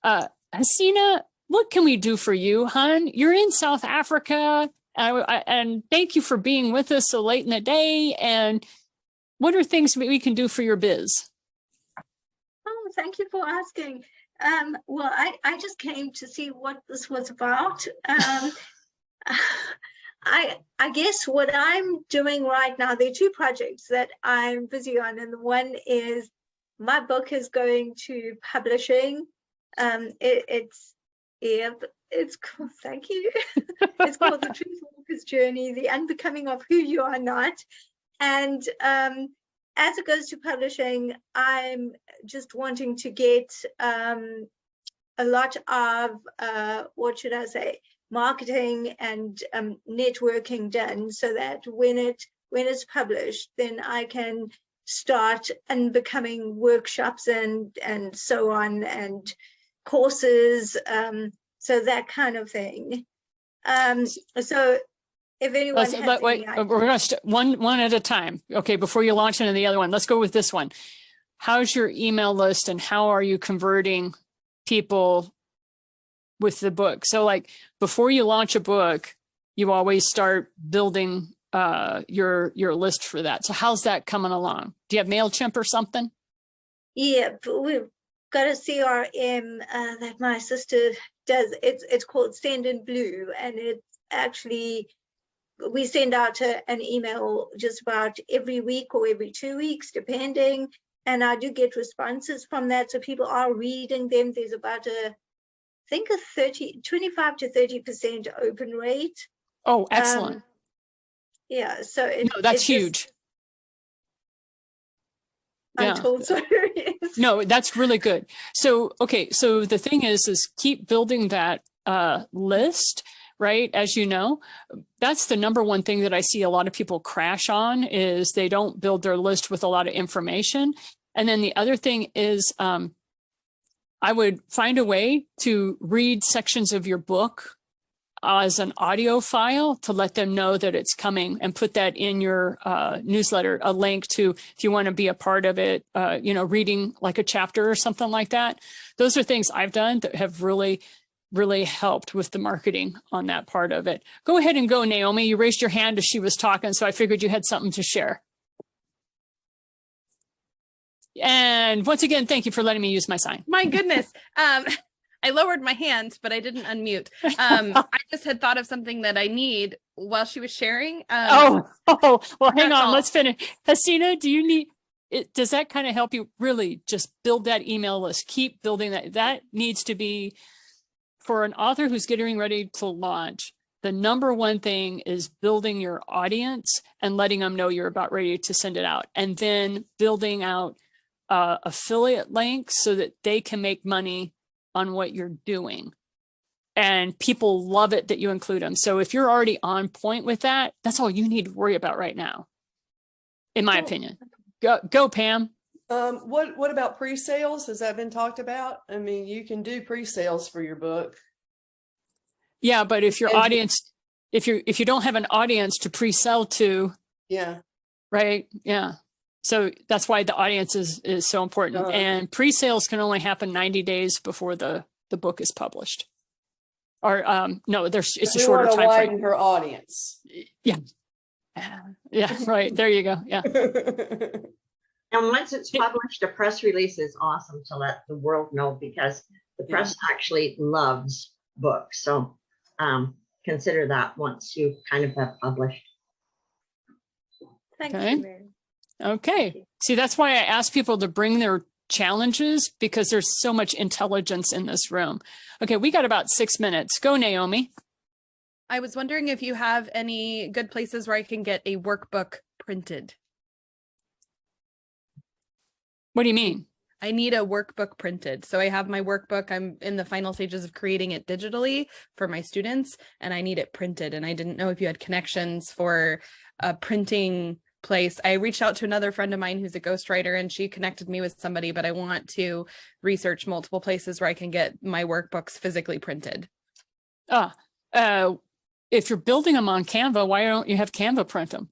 Hasina, what can we do for you, hon? You're in South Africa, and thank you for being with us so late in the day. And what are things we can do for your biz? Oh, thank you for asking. Well, I just came to see what this was about. I guess what I'm doing right now, there are two projects that I'm busy on, and the one is my book is going to publishing. It's called, thank you. It's called The Truth Walker's Journey: The Unbecoming of Who You Are Not. And as it goes to publishing, I'm just wanting to get a lot of what should I say, marketing and networking done, so that when it's published, then I can start unbecoming workshops and so on, and courses, so that kind of thing. So if anyone has any idea. We're going to one at a time. Okay, before you launch into the other one, let's go with this one. How's your email list, and how are you converting people with the book? So like before you launch a book, you always start building your list for that. So how's that coming along? Do you have MailChimp or something? Yeah, but we've got a CRM that my sister does. It's called Send in Blue, and it's actually, we send out an email just about every week or every 2 weeks, depending. And I do get responses from that. So people are reading them. There's about I think a 25 to 30% open rate. Oh, excellent. Yeah, so that's huge. I'm told so. Yes. No, that's really good. So, okay, so the thing is keep building that list, right? As you know, that's the number one thing that I see a lot of people crash on, is they don't build their list with a lot of information. And then the other thing is I would find a way to read sections of your book as an audio file to let them know that it's coming, and put that in your newsletter, a link to, if you want to be a part of it, reading like a chapter or something like that. Those are things I've done that have really helped with the marketing on that part of it. Go ahead and go, Naomi. You raised your hand as she was talking, so I figured you had something to share. And once again, thank you for letting me use my sign. My goodness. I lowered my hand, but I didn't unmute. I just had thought of something that I need while she was sharing. Well, hang on. Let's finish. Hasina, do you need it? Does that kind of help you really just build that email list? Keep building that. That needs to be, for an author who's getting ready to launch, the number one thing is building your audience and letting them know you're about ready to send it out. And then building out affiliate links so that they can make money on what you're doing. And people love it that you include them. So if you're already on point with that, that's all you need to worry about right now, in my opinion. Go, Pam. What about pre-sales? Has that been talked about? I mean, you can do pre-sales for your book. Yeah, but if your audience, if you don't have an audience to pre-sell to, yeah, right, yeah. So that's why the audience is so important. And pre-sales can only happen 90 days before the book is published. Or no, it's a shorter time frame. Widen her audience. Yeah. Yeah, right. There you go. Yeah. And once it's published, a press release is awesome to let the world know, because the press actually loves books. So consider that once you kind of have published. Thank you, Mary. Okay. See, that's why I ask people to bring their challenges, because there's so much intelligence in this room. Okay, we got about 6 minutes. Go, Naomi. I was wondering if you have any good places where I can get a workbook printed. What do you mean? I need a workbook printed. So I have my workbook. I'm in the final stages of creating it digitally for my students, and I need it printed. And I didn't know if you had connections for a printing place. I reached out to another friend of mine who's a ghostwriter, and she connected me with somebody, but I want to research multiple places where I can get my workbooks physically printed. If you're building them on Canva, why don't you have Canva print them?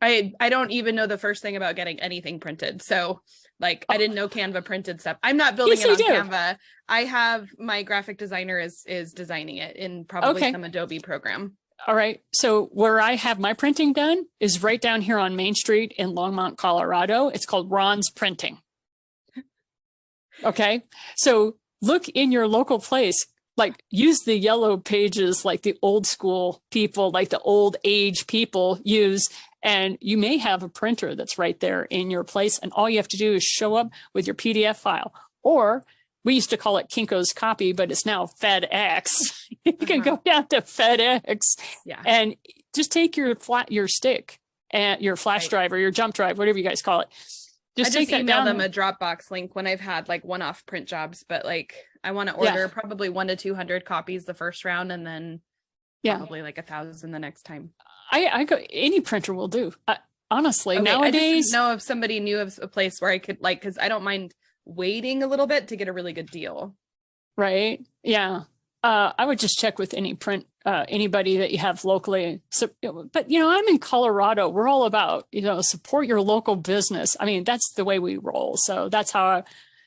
I don't even know the first thing about getting anything printed. So like I didn't know Canva printed stuff. I'm not building Yes, it on you do. Canva. I have my graphic designer is designing it in probably Okay. some Adobe program. All right. So where I have my printing done is right down here on Main Street in Longmont, Colorado. It's called Ron's Printing. Okay. So look in your local place, like use the yellow pages like the old school people, like the old age people use. And you may have a printer that's right there in your place. And all you have to do is show up with your PDF file. Or we used to call it Kinko's Copy, but it's now FedEx. You can go down to FedEx and just take your stick and your flash drive or your jump drive, whatever you guys call it. I just email down. them a Dropbox link when I've had like one-off print jobs, but like I want to order probably 100 to 200 copies the first round and then probably like 1,000 the next time. I go, any printer will do. Honestly, okay, nowadays. I just didn't know if somebody knew of a place where I could like, because I don't mind waiting a little bit to get a really good deal. Right. Yeah. I would just check with anybody that you have locally. So, but I'm in Colorado. We're all about, support your local business. I mean, that's the way we roll. So that's how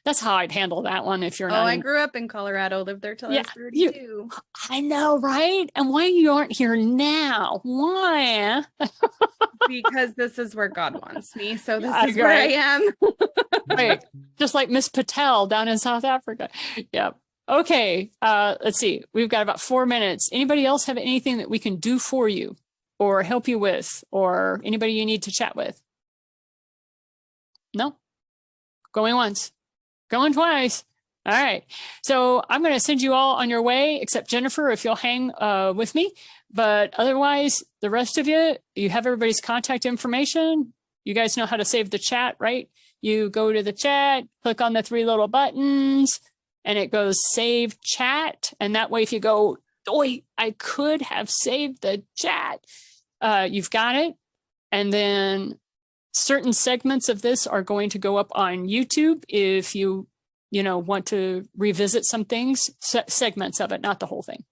I'd handle that one. If you're not. I grew up in Colorado, lived there till I was 32. I know, right? And why you aren't here now? Why? Because this is where God wants me. So this is where I am. Right. Just like Miss Patel down in South Africa. Yep. Okay. Let's see. We've got about 4 minutes. Anybody else have anything that we can do for you or help you with, or anybody you need to chat with? No? Going once. Going twice. All right. So I'm going to send you all on your way, except Jennifer, if you'll hang with me. But otherwise, the rest of you have everybody's contact information. You guys know how to save the chat, right? You go to the chat, click on the 3 little buttons, and it goes save chat. And that way, if you go, oi, I could have saved the chat, you've got it. And then certain segments of this are going to go up on YouTube if you want to revisit some things, segments of it, not the whole thing.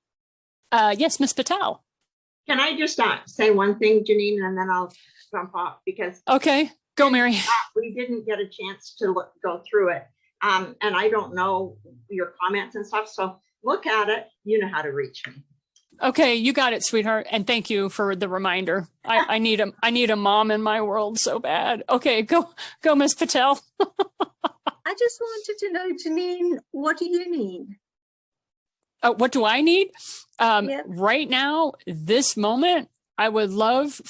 Yes, Miss Patel. Can I just say one thing, Janine, and then I'll jump off because okay, go, Mary. We didn't get a chance to go through it, and I don't know your comments and stuff. So look at it. You know how to reach me. Okay, you got it, sweetheart, and thank you for the reminder. I need a mom in my world so bad. Okay, go, Miss Patel. I just wanted to know, Janine, what do you need? What do I need? Right now, this moment, I would love